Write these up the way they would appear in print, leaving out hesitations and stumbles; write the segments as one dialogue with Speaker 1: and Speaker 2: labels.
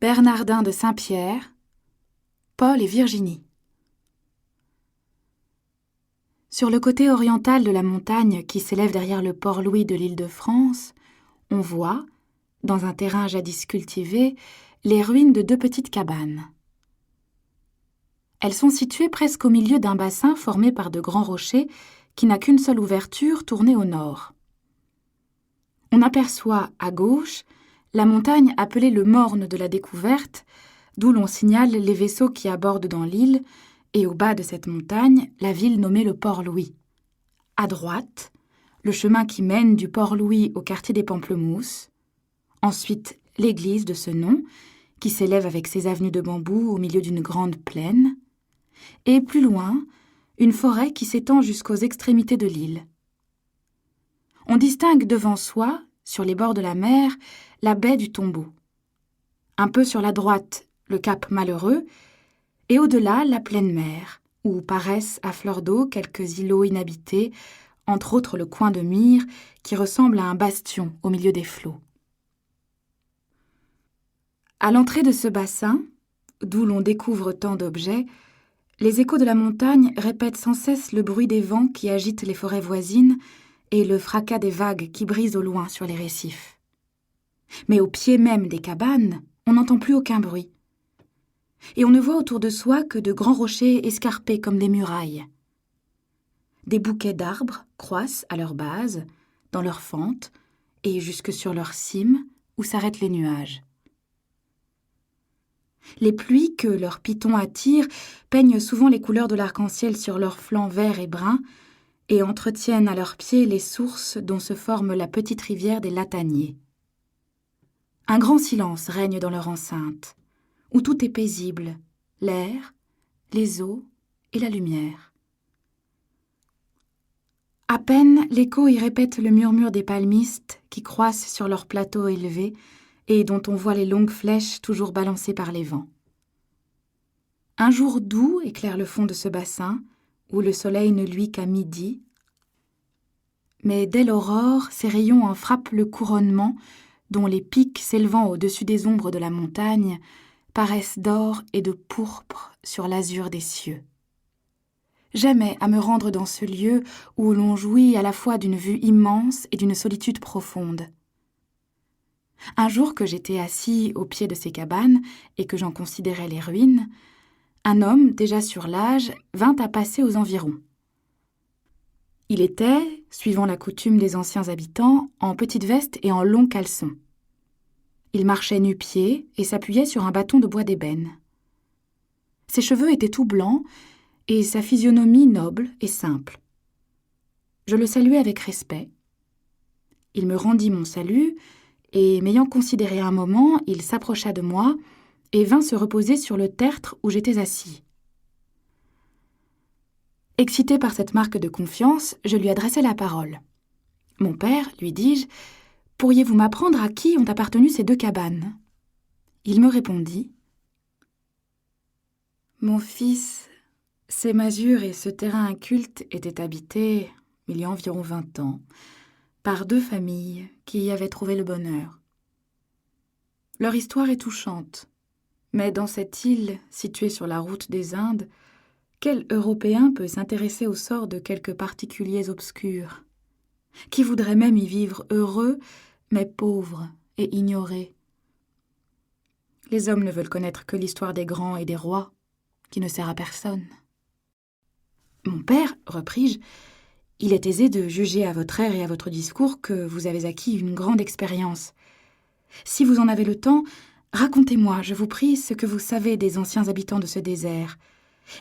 Speaker 1: Bernardin de Saint-Pierre, Paul et Virginie. Sur le côté oriental de la montagne qui s'élève derrière le port Louis de l'Île-de-France, on voit, dans un terrain jadis cultivé, les ruines de 2 petites cabanes. Elles sont situées presque au milieu d'un bassin formé par de grands rochers qui n'a qu'une seule ouverture tournée au nord. On aperçoit, à gauche, la montagne appelée le Morne de la Découverte, d'où l'on signale les vaisseaux qui abordent dans l'île, et au bas de cette montagne, la ville nommée le Port-Louis. À droite, le chemin qui mène du Port-Louis au quartier des Pamplemousses. Ensuite, l'église de ce nom, qui s'élève avec ses avenues de bambous au milieu d'une grande plaine. Et plus loin, une forêt qui s'étend jusqu'aux extrémités de l'île. On distingue devant soi, sur les bords de la mer, la baie du Tombeau. Un peu sur la droite, le cap Malheureux, et au-delà, la pleine mer, où paraissent à fleur d'eau quelques îlots inhabités, entre autres le coin de Mire, qui ressemble à un bastion au milieu des flots. À l'entrée de ce bassin, d'où l'on découvre tant d'objets, les échos de la montagne répètent sans cesse le bruit des vents qui agitent les forêts voisines et le fracas des vagues qui brisent au loin sur les récifs. Mais au pied même des cabanes, on n'entend plus aucun bruit. Et on ne voit autour de soi que de grands rochers escarpés comme des murailles. Des bouquets d'arbres croissent à leur base, dans leur fente, et jusque sur leur cime, où s'arrêtent les nuages. Les pluies que leurs pitons attirent peignent souvent les couleurs de l'arc-en-ciel sur leurs flancs verts et bruns, et entretiennent à leurs pieds les sources dont se forme la petite rivière des Lataniers. Un grand silence règne dans leur enceinte, où tout est paisible, l'air, les eaux et la lumière. À peine l'écho y répète le murmure des palmistes qui croissent sur leurs plateaux élevés et dont on voit les longues flèches toujours balancées par les vents. Un jour doux éclaire le fond de ce bassin, où le soleil ne luit qu'à midi, mais dès l'aurore, ses rayons en frappent le couronnement, dont les pics s'élevant au-dessus des ombres de la montagne paraissent d'or et de pourpre sur l'azur des cieux. J'aimais à me rendre dans ce lieu où l'on jouit à la fois d'une vue immense et d'une solitude profonde. Un jour que j'étais assis au pied de ces cabanes et que j'en considérais les ruines, un homme, déjà sur l'âge, vint à passer aux environs. Il était, suivant la coutume des anciens habitants, en petite veste et en longs caleçons. Il marchait nu-pieds et s'appuyait sur un bâton de bois d'ébène. Ses cheveux étaient tout blancs et sa physionomie noble et simple. Je le saluai avec respect. Il me rendit mon salut et, m'ayant considéré un moment, il s'approcha de moi et vint se reposer sur le tertre où j'étais assis. Excité par cette marque de confiance, je lui adressai la parole. « Mon père, lui dis-je, pourriez-vous m'apprendre à qui ont appartenu ces 2 cabanes ?» Il me répondit « Mon fils, ces masures et ce terrain inculte étaient habités, il y a environ 20 ans, par 2 familles qui y avaient trouvé le bonheur. Leur histoire est touchante, mais dans cette île située sur la route des Indes, quel Européen peut s'intéresser au sort de quelques particuliers obscurs, qui voudraient même y vivre heureux, mais pauvres et ignorés? Les hommes ne veulent connaître que l'histoire des grands et des rois, qui ne sert à personne. Mon père, repris-je, il est aisé de juger à votre air et à votre discours que vous avez acquis une grande expérience. Si vous en avez le temps, racontez-moi, je vous prie, ce que vous savez des anciens habitants de ce désert,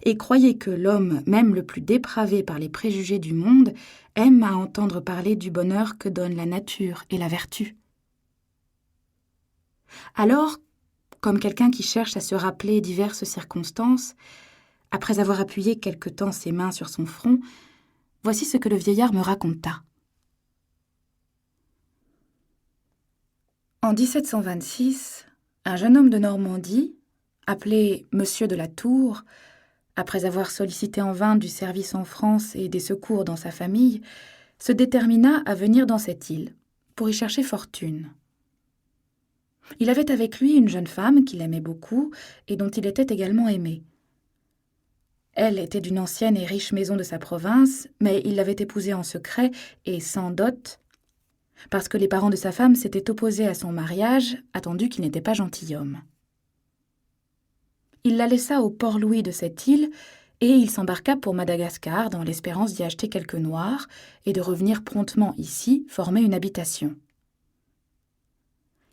Speaker 1: et croyez que l'homme, même le plus dépravé par les préjugés du monde, aime à entendre parler du bonheur que donnent la nature et la vertu. Alors, comme quelqu'un qui cherche à se rappeler diverses circonstances, après avoir appuyé quelque temps ses mains sur son front, voici ce que le vieillard me raconta. En 1726, un jeune homme de Normandie, appelé Monsieur de la Tour, après avoir sollicité en vain du service en France et des secours dans sa famille, se détermina à venir dans cette île, pour y chercher fortune. Il avait avec lui une jeune femme qu'il aimait beaucoup et dont il était également aimé. Elle était d'une ancienne et riche maison de sa province, mais il l'avait épousée en secret et sans dot, parce que les parents de sa femme s'étaient opposés à son mariage, attendu qu'il n'était pas gentilhomme. Il la laissa au port Louis de cette île, et il s'embarqua pour Madagascar dans l'espérance d'y acheter quelques noirs et de revenir promptement ici former une habitation.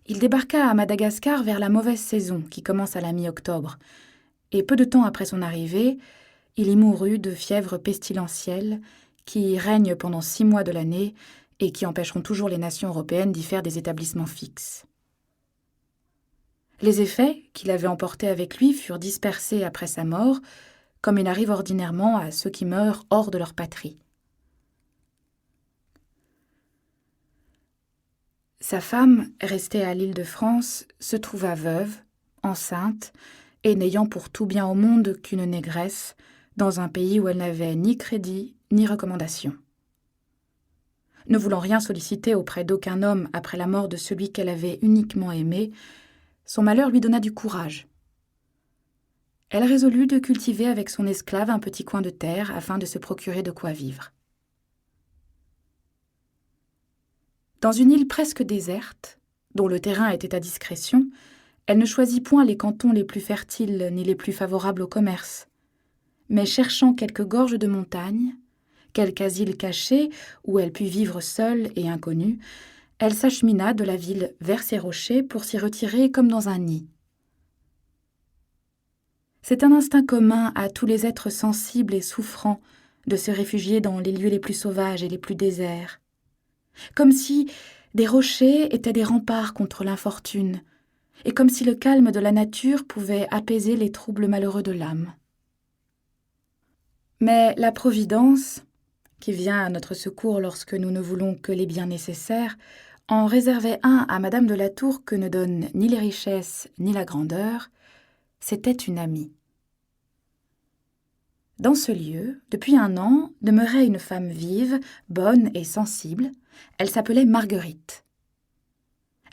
Speaker 1: Il débarqua à Madagascar vers la mauvaise saison qui commence à la mi-octobre, et peu de temps après son arrivée, il y mourut de fièvre pestilentielle qui y règne pendant 6 mois de l'année et qui empêcheront toujours les nations européennes d'y faire des établissements fixes. Les effets qu'il avait emportés avec lui furent dispersés après sa mort, comme il arrive ordinairement à ceux qui meurent hors de leur patrie. Sa femme, restée à l'Île-de-France, se trouva veuve, enceinte, et n'ayant pour tout bien au monde qu'une négresse, dans un pays où elle n'avait ni crédit ni recommandation. Ne voulant rien solliciter auprès d'aucun homme après la mort de celui qu'elle avait uniquement aimé, son malheur lui donna du courage. Elle résolut de cultiver avec son esclave un petit coin de terre afin de se procurer de quoi vivre. Dans une île presque déserte, dont le terrain était à discrétion, elle ne choisit point les cantons les plus fertiles ni les plus favorables au commerce, mais cherchant quelques gorges de montagne, quelque asile caché où elle pût vivre seule et inconnue, elle s'achemina de la ville vers ses rochers pour s'y retirer comme dans un nid. C'est un instinct commun à tous les êtres sensibles et souffrants de se réfugier dans les lieux les plus sauvages et les plus déserts, comme si des rochers étaient des remparts contre l'infortune, et comme si le calme de la nature pouvait apaiser les troubles malheureux de l'âme. Mais la Providence, qui vient à notre secours lorsque nous ne voulons que les biens nécessaires, en réservait un à Madame de la Tour que ne donnent ni les richesses ni la grandeur. C'était une amie. Dans ce lieu, depuis 1 an, demeurait une femme vive, bonne et sensible. Elle s'appelait Marguerite.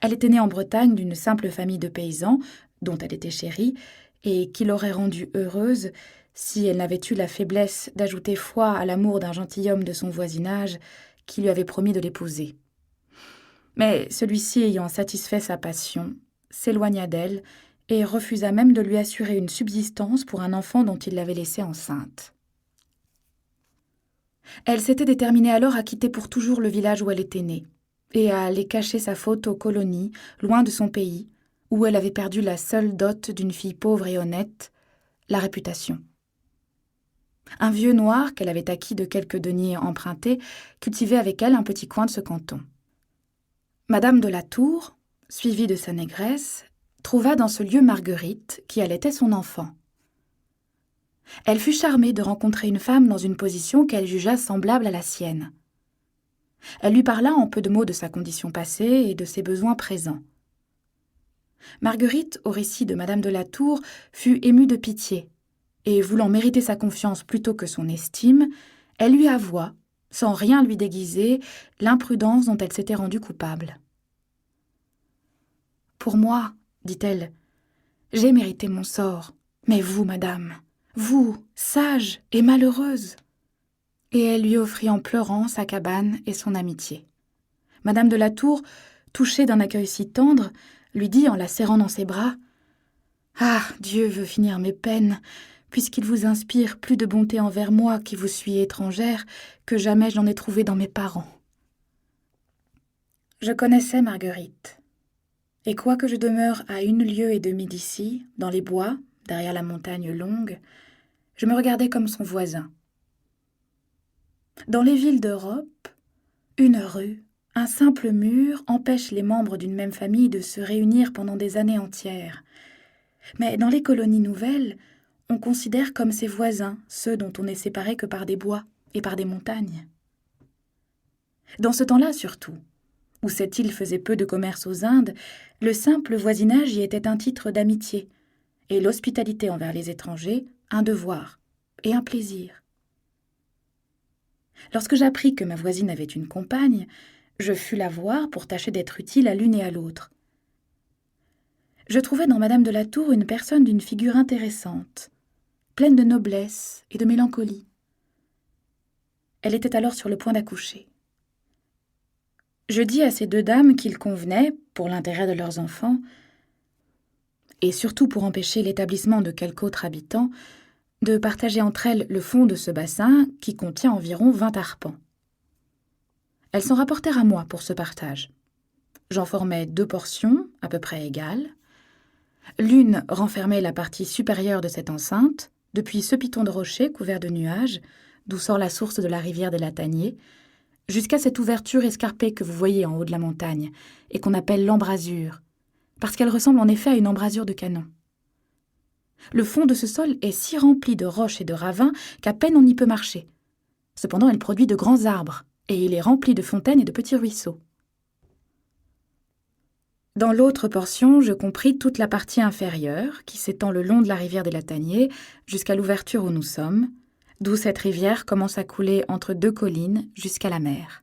Speaker 1: Elle était née en Bretagne d'une simple famille de paysans, dont elle était chérie, et qui l'aurait rendue heureuse si elle n'avait eu la faiblesse d'ajouter foi à l'amour d'un gentilhomme de son voisinage qui lui avait promis de l'épouser. Mais celui-ci, ayant satisfait sa passion, s'éloigna d'elle et refusa même de lui assurer une subsistance pour un enfant dont il l'avait laissée enceinte. Elle s'était déterminée alors à quitter pour toujours le village où elle était née, et à aller cacher sa faute aux colonies, loin de son pays, où elle avait perdu la seule dot d'une fille pauvre et honnête, la réputation. Un vieux noir qu'elle avait acquis de quelques deniers empruntés cultivait avec elle un petit coin de ce canton. Madame de la Tour, suivie de sa négresse, trouva dans ce lieu Marguerite, qui allaitait son enfant. Elle fut charmée de rencontrer une femme dans une position qu'elle jugea semblable à la sienne. Elle lui parla en peu de mots de sa condition passée et de ses besoins présents. Marguerite, au récit de Madame de la Tour, fut émue de pitié, et voulant mériter sa confiance plutôt que son estime, elle lui avoua, sans rien lui déguiser, l'imprudence dont elle s'était rendue coupable. « Pour moi, dit-elle, j'ai mérité mon sort, mais vous, madame, vous, sage et malheureuse !» Et elle lui offrit en pleurant sa cabane et son amitié. Madame de la Tour, touchée d'un accueil si tendre, lui dit en la serrant dans ses bras « Ah, Dieu veut finir mes peines, puisqu'il vous inspire plus de bonté envers moi qui vous suis étrangère que jamais je n'en ai trouvé dans mes parents. » Je connaissais Marguerite, et quoique je demeure à 1 lieue et demie d'ici, dans les bois, derrière la montagne longue, je me regardais comme son voisin. Dans les villes d'Europe, une rue, un simple mur empêche les membres d'une même famille de se réunir pendant des années entières. Mais dans les colonies nouvelles, on considère comme ses voisins ceux dont on n'est séparé que par des bois et par des montagnes. Dans ce temps-là surtout, où cette île faisait peu de commerce aux Indes, le simple voisinage y était un titre d'amitié, et l'hospitalité envers les étrangers un devoir et un plaisir. Lorsque j'appris que ma voisine avait une compagne, je fus la voir pour tâcher d'être utile à l'une et à l'autre. Je trouvais dans Madame de la Tour une personne d'une figure intéressante, pleine de noblesse et de mélancolie. Elle était alors sur le point d'accoucher. Je dis à ces deux dames qu'il convenait, pour l'intérêt de leurs enfants, et surtout pour empêcher l'établissement de quelque autre habitant, de partager entre elles le fond de ce bassin qui contient environ 20 arpents. Elles s'en rapportèrent à moi pour ce partage. J'en formais 2 portions, à peu près égales. L'une renfermait la partie supérieure de cette enceinte, depuis ce piton de rocher couvert de nuages, d'où sort la source de la rivière des Lataniers, jusqu'à cette ouverture escarpée que vous voyez en haut de la montagne, et qu'on appelle l'embrasure, parce qu'elle ressemble en effet à une embrasure de canon. Le fond de ce sol est si rempli de roches et de ravins qu'à peine on y peut marcher. Cependant, elle produit de grands arbres, et il est rempli de fontaines et de petits ruisseaux. Dans l'autre portion, je compris toute la partie inférieure, qui s'étend le long de la rivière des Lataniers jusqu'à l'ouverture où nous sommes, d'où cette rivière commence à couler entre 2 collines jusqu'à la mer.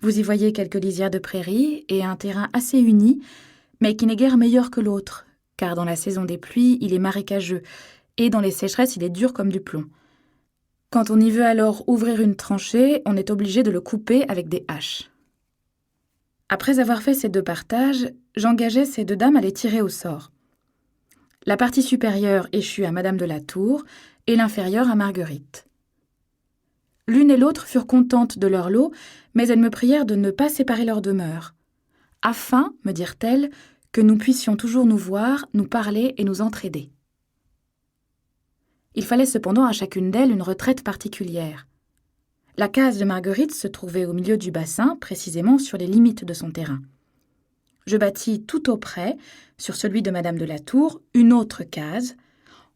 Speaker 1: Vous y voyez quelques lisières de prairies et un terrain assez uni, mais qui n'est guère meilleur que l'autre, car dans la saison des pluies, il est marécageux, et dans les sécheresses, il est dur comme du plomb. Quand on y veut alors ouvrir une tranchée, on est obligé de le couper avec des haches. Après avoir fait ces 2 partages, j'engageai ces 2 dames à les tirer au sort. La partie supérieure échut à Madame de la Tour et l'inférieure à Marguerite. L'une et l'autre furent contentes de leur lot, mais elles me prièrent de ne pas séparer leur demeure, afin, me dirent-elles, que nous puissions toujours nous voir, nous parler et nous entraider. Il fallait cependant à chacune d'elles une retraite particulière. La case de Marguerite se trouvait au milieu du bassin, précisément sur les limites de son terrain. Je bâtis tout auprès, sur celui de Madame de la Tour, une autre case,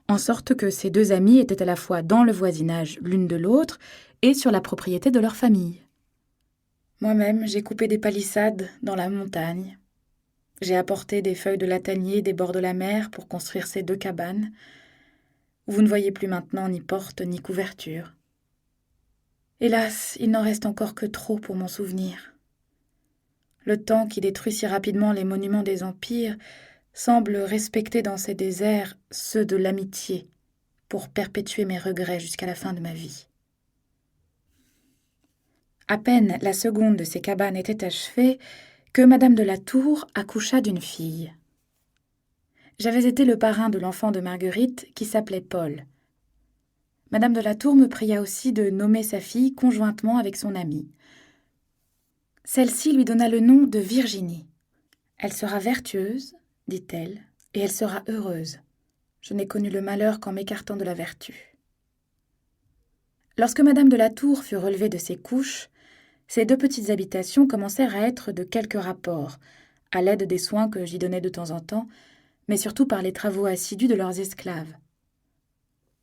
Speaker 1: en sorte que ces 2 amies étaient à la fois dans le voisinage l'une de l'autre et sur la propriété de leur famille. Moi-même, j'ai coupé des palissades dans la montagne. J'ai apporté des feuilles de latanier des bords de la mer pour construire ces 2 cabanes. Vous ne voyez plus maintenant ni porte ni couverture. Hélas, il n'en reste encore que trop pour mon souvenir. Le temps qui détruit si rapidement les monuments des empires semble respecter dans ces déserts ceux de l'amitié pour perpétuer mes regrets jusqu'à la fin de ma vie. À peine la seconde de ces cabanes était achevée que Madame de la Tour accoucha d'une fille. J'avais été le parrain de l'enfant de Marguerite qui s'appelait Paul. Madame de la Tour me pria aussi de nommer sa fille conjointement avec son amie. Celle-ci lui donna le nom de Virginie. Elle sera vertueuse, dit-elle, et elle sera heureuse. Je n'ai connu le malheur qu'en m'écartant de la vertu. Lorsque Madame de la Tour fut relevée de ses couches, ces 2 petites habitations commencèrent à être de quelque rapport, à l'aide des soins que j'y donnais de temps en temps, mais surtout par les travaux assidus de leurs esclaves.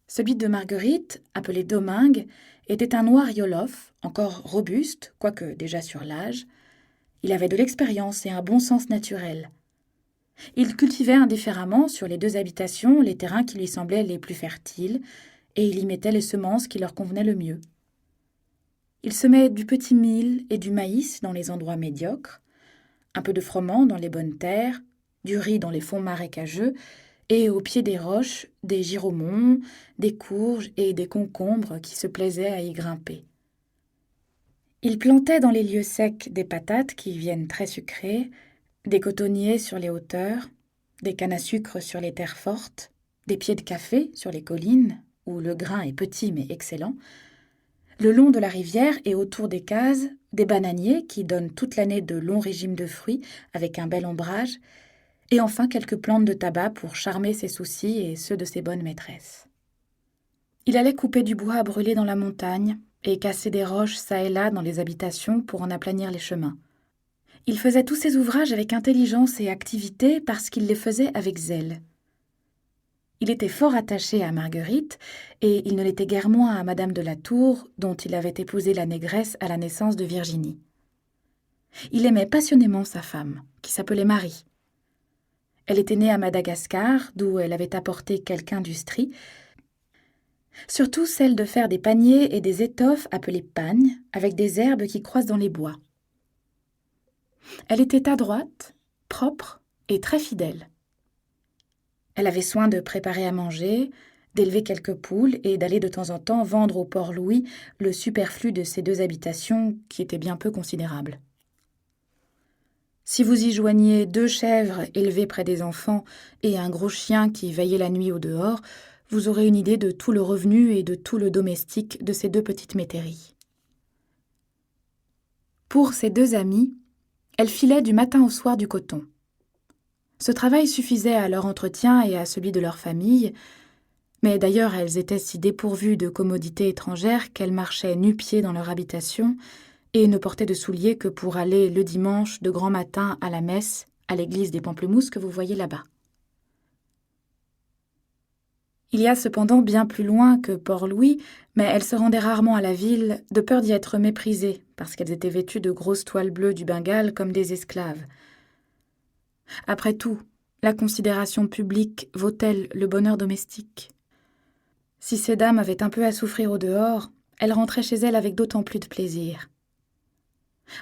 Speaker 1: Celui de Marguerite, appelé Domingue, était un noir yolof, encore robuste, quoique déjà sur l'âge. Il avait de l'expérience et un bon sens naturel. Il cultivait indifféremment sur les 2 habitations les terrains qui lui semblaient les plus fertiles, et il y mettait les semences qui leur convenaient le mieux. Il semait du petit mil et du maïs dans les endroits médiocres, un peu de froment dans les bonnes terres, du riz dans les fonds marécageux, et au pied des roches, des giromons, des courges et des concombres qui se plaisaient à y grimper. Il plantait dans les lieux secs des patates qui viennent très sucrées, des cotonniers sur les hauteurs, des cannes à sucre sur les terres fortes, des pieds de café sur les collines, où le grain est petit mais excellent, le long de la rivière et autour des cases, des bananiers qui donnent toute l'année de longs régimes de fruits avec un bel ombrage, et enfin quelques plantes de tabac pour charmer ses soucis et ceux de ses bonnes maîtresses. Il allait couper du bois à brûler dans la montagne et casser des roches çà et là dans les habitations pour en aplanir les chemins. Il faisait tous ses ouvrages avec intelligence et activité parce qu'il les faisait avec zèle. Il était fort attaché à Marguerite, et il ne l'était guère moins à Madame de la Tour, dont il avait épousé la négresse à la naissance de Virginie. Il aimait passionnément sa femme, qui s'appelait Marie. Elle était née à Madagascar, d'où elle avait apporté quelque industrie, surtout celle de faire des paniers et des étoffes appelées pagnes, avec des herbes qui croissent dans les bois. Elle était adroite, propre et très fidèle. Elle avait soin de préparer à manger, d'élever quelques poules et d'aller de temps en temps vendre au port Louis le superflu de ces 2 habitations qui était bien peu considérable. Si vous y joigniez 2 chèvres élevées près des enfants et un gros chien qui veillait la nuit au dehors, vous aurez une idée de tout le revenu et de tout le domestique de ces 2 petites métairies. Pour ces 2 amies, elles filaient du matin au soir du coton. Ce travail suffisait à leur entretien et à celui de leur famille, mais d'ailleurs elles étaient si dépourvues de commodités étrangères qu'elles marchaient nu-pieds dans leur habitation et ne portaient de souliers que pour aller le dimanche de grand matin à la messe à l'église des Pamplemousses que vous voyez là-bas. Il y a cependant bien plus loin que Port-Louis, mais elles se rendaient rarement à la ville de peur d'y être méprisées parce qu'elles étaient vêtues de grosses toiles bleues du Bengale comme des esclaves. Après tout, la considération publique vaut-elle le bonheur domestique ? Si ces dames avaient un peu à souffrir au dehors, elles rentraient chez elles avec d'autant plus de plaisir.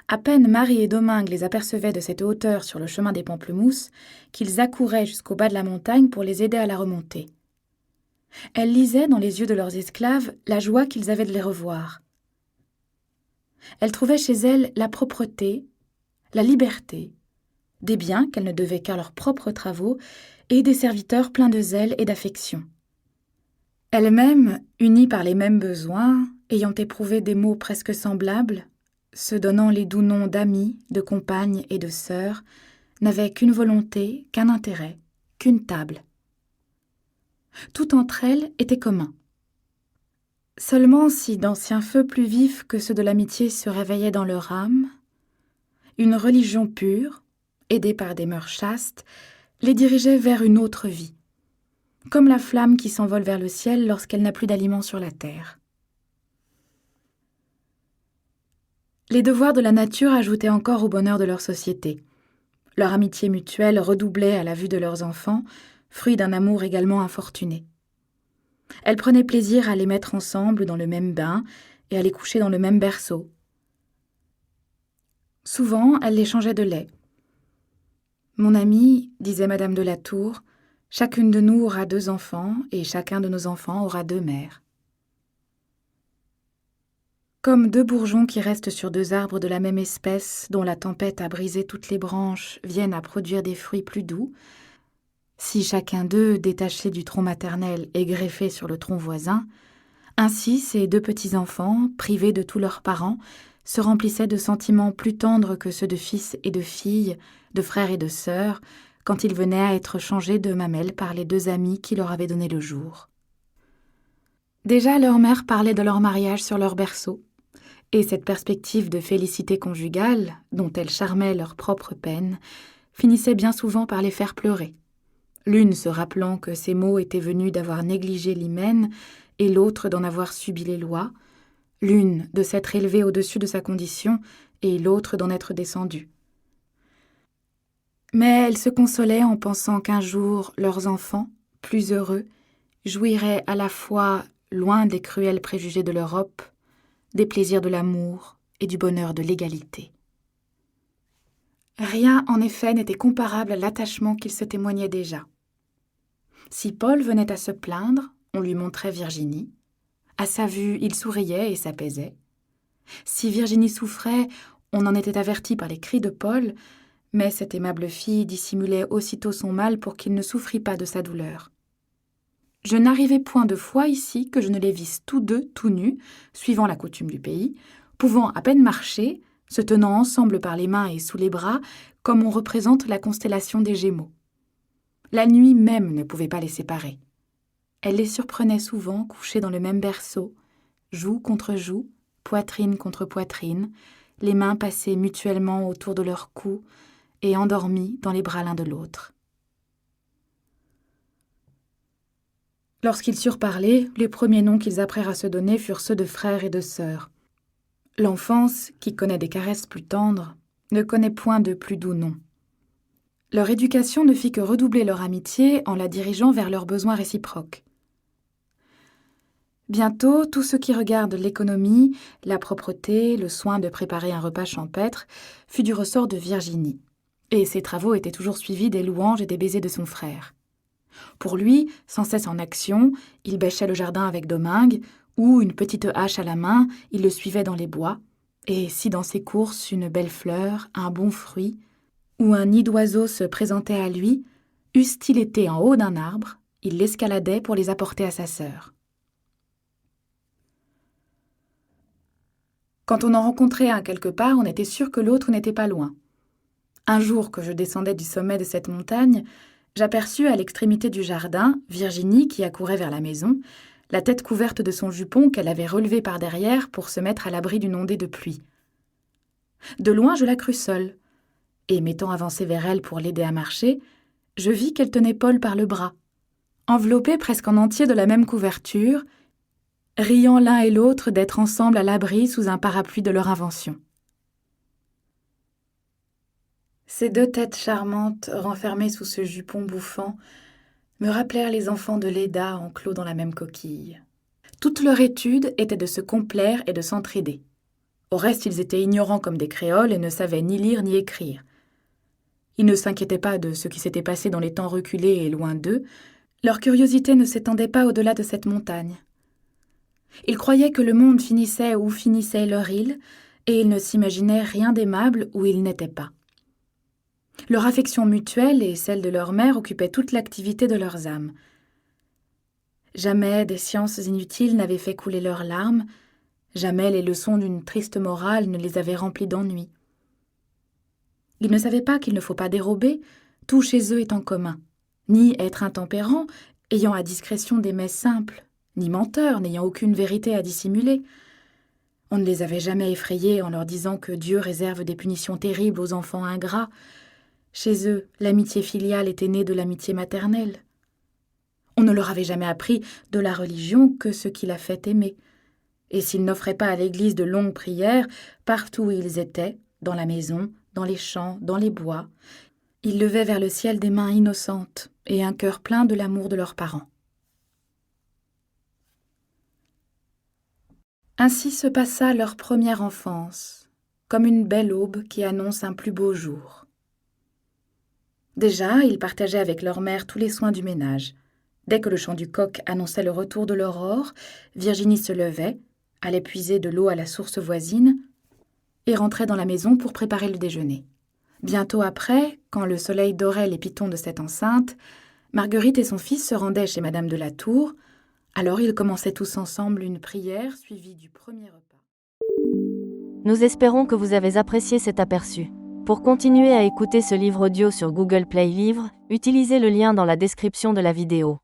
Speaker 1: À peine Marie et Domingue les apercevaient de cette hauteur sur le chemin des Pamplemousses qu'ils accouraient jusqu'au bas de la montagne pour les aider à la remonter. Elles lisaient dans les yeux de leurs esclaves la joie qu'ils avaient de les revoir. Elles trouvaient chez elles la propreté, la liberté, des biens qu'elles ne devaient qu'à leurs propres travaux et des serviteurs pleins de zèle et d'affection. Elles-mêmes, unies par les mêmes besoins, ayant éprouvé des maux presque semblables, se donnant les doux noms d'amies, de compagnes et de sœurs, n'avaient qu'une volonté, qu'un intérêt, qu'une table. Tout entre elles était commun. Seulement si d'anciens feux plus vifs que ceux de l'amitié se réveillaient dans leur âme, une religion pure, aidée par des mœurs chastes, les dirigeait vers une autre vie, comme la flamme qui s'envole vers le ciel lorsqu'elle n'a plus d'aliments sur la terre. Les devoirs de la nature ajoutaient encore au bonheur de leur société. Leur amitié mutuelle redoublait à la vue de leurs enfants, fruit d'un amour également infortuné. Elles prenaient plaisir à les mettre ensemble dans le même bain et à les coucher dans le même berceau. Souvent, elles les changeaient de lait. « Mon amie, disait Madame de la Tour, chacune de nous aura 2 enfants et chacun de nos enfants aura 2 mères. » Comme 2 bourgeons qui restent sur 2 arbres de la même espèce, dont la tempête a brisé toutes les branches, viennent à produire des fruits plus doux, si chacun d'eux, détaché du tronc maternel, est greffé sur le tronc voisin, ainsi ces 2 petits-enfants, privés de tous leurs parents, se remplissaient de sentiments plus tendres que ceux de fils et de filles, de frères et de sœurs, quand ils venaient à être changés de mamelles par les 2 amies qui leur avaient donné le jour. Déjà leur mère parlait de leur mariage sur leur berceau, et cette perspective de félicité conjugale, dont elles charmaient leur propre peine, finissait bien souvent par les faire pleurer. L'une se rappelant que ces maux étaient venus d'avoir négligé l'hymen et l'autre d'en avoir subi les lois, l'une de s'être élevée au-dessus de sa condition et l'autre d'en être descendue. Mais elles se consolaient en pensant qu'un jour leurs enfants, plus heureux, jouiraient à la fois, loin des cruels préjugés de l'Europe, des plaisirs de l'amour et du bonheur de l'égalité. Rien, en effet, n'était comparable à l'attachement qu'ils se témoignaient déjà. Si Paul venait à se plaindre, on lui montrait Virginie. À sa vue, il souriait et s'apaisait. Si Virginie souffrait, on en était averti par les cris de Paul, mais cette aimable fille dissimulait aussitôt son mal pour qu'il ne souffrît pas de sa douleur. Je n'arrivai point de fois ici que je ne les visse tous 2 tout nus, suivant la coutume du pays, pouvant à peine marcher, se tenant ensemble par les mains et sous les bras, comme on représente la constellation des Gémeaux. La nuit même ne pouvait pas les séparer. Elle les surprenait souvent couchés dans le même berceau, joue contre joue, poitrine contre poitrine, les mains passées mutuellement autour de leur cou et endormis dans les bras l'un de l'autre. Lorsqu'ils surent parler, les premiers noms qu'ils apprirent à se donner furent ceux de frères et de sœurs. L'enfance, qui connaît des caresses plus tendres, ne connaît point de plus doux noms. Leur éducation ne fit que redoubler leur amitié en la dirigeant vers leurs besoins réciproques. Bientôt, tout ce qui regarde l'économie, la propreté, le soin de préparer un repas champêtre, fut du ressort de Virginie, Et ses travaux étaient toujours suivis des louanges et des baisers de son frère. Pour lui, sans cesse en action, il bêchait le jardin avec Domingue, ou, une petite hache à la main, il le suivait dans les bois, et si dans ses courses une belle fleur, un bon fruit, ou un nid d'oiseaux se présentait à lui, eussent-ils été en haut d'un arbre, il l'escaladait pour les apporter à sa sœur. Quand on en rencontrait un quelque part, on était sûr que l'autre n'était pas loin. Un jour que je descendais du sommet de cette montagne, j'aperçus à l'extrémité du jardin Virginie qui accourait vers la maison, la tête couverte de son jupon qu'elle avait relevé par derrière pour se mettre à l'abri d'une ondée de pluie. De loin, je la crus seule, et m'étant avancée vers elle pour l'aider à marcher, je vis qu'elle tenait Paul par le bras, enveloppés presque en entier de la même couverture, riant l'un et l'autre d'être ensemble à l'abri sous un parapluie de leur invention. Ces deux têtes charmantes, renfermées sous ce jupon bouffant, me rappelèrent les enfants de Léda enclos dans la même coquille. Toute leur étude était de se complaire et de s'entraider. Au reste, ils étaient ignorants comme des créoles et ne savaient ni lire ni écrire. Ils ne s'inquiétaient pas de ce qui s'était passé dans les temps reculés et loin d'eux. Leur curiosité ne s'étendait pas au-delà de cette montagne. Ils croyaient que le monde finissait où finissait leur île, et ils ne s'imaginaient rien d'aimable où ils n'étaient pas. Leur affection mutuelle et celle de leur mère occupaient toute l'activité de leurs âmes. Jamais des sciences inutiles n'avaient fait couler leurs larmes, jamais les leçons d'une triste morale ne les avaient remplis d'ennui. Ils ne savaient pas qu'il ne faut pas dérober, tout chez eux est en commun, ni être intempérant, ayant à discrétion des mets simples, ni menteur, n'ayant aucune vérité à dissimuler. On ne les avait jamais effrayés en leur disant que Dieu réserve des punitions terribles aux enfants ingrats. Chez eux, l'amitié filiale était née de l'amitié maternelle. On ne leur avait jamais appris de la religion que ce qui la fait aimer. Et s'ils n'offraient pas à l'église de longues prières, partout où ils étaient, dans la maison, dans les champs, dans les bois, ils levaient vers le ciel des mains innocentes et un cœur plein de l'amour de leurs parents. Ainsi se passa leur première enfance, comme une belle aube qui annonce un plus beau jour. Déjà, ils partageaient avec leur mère tous les soins du ménage. Dès que le chant du coq annonçait le retour de l'aurore, Virginie se levait, allait puiser de l'eau à la source voisine et rentrait dans la maison pour préparer le déjeuner. Bientôt après, quand le soleil dorait les pitons de cette enceinte, Marguerite et son fils se rendaient chez Madame de la Tour. Alors ils commençaient tous ensemble une prière suivie du premier repas.
Speaker 2: Nous espérons que vous avez apprécié cet aperçu. Pour continuer à écouter ce livre audio sur Google Play Livres, utilisez le lien dans la description de la vidéo.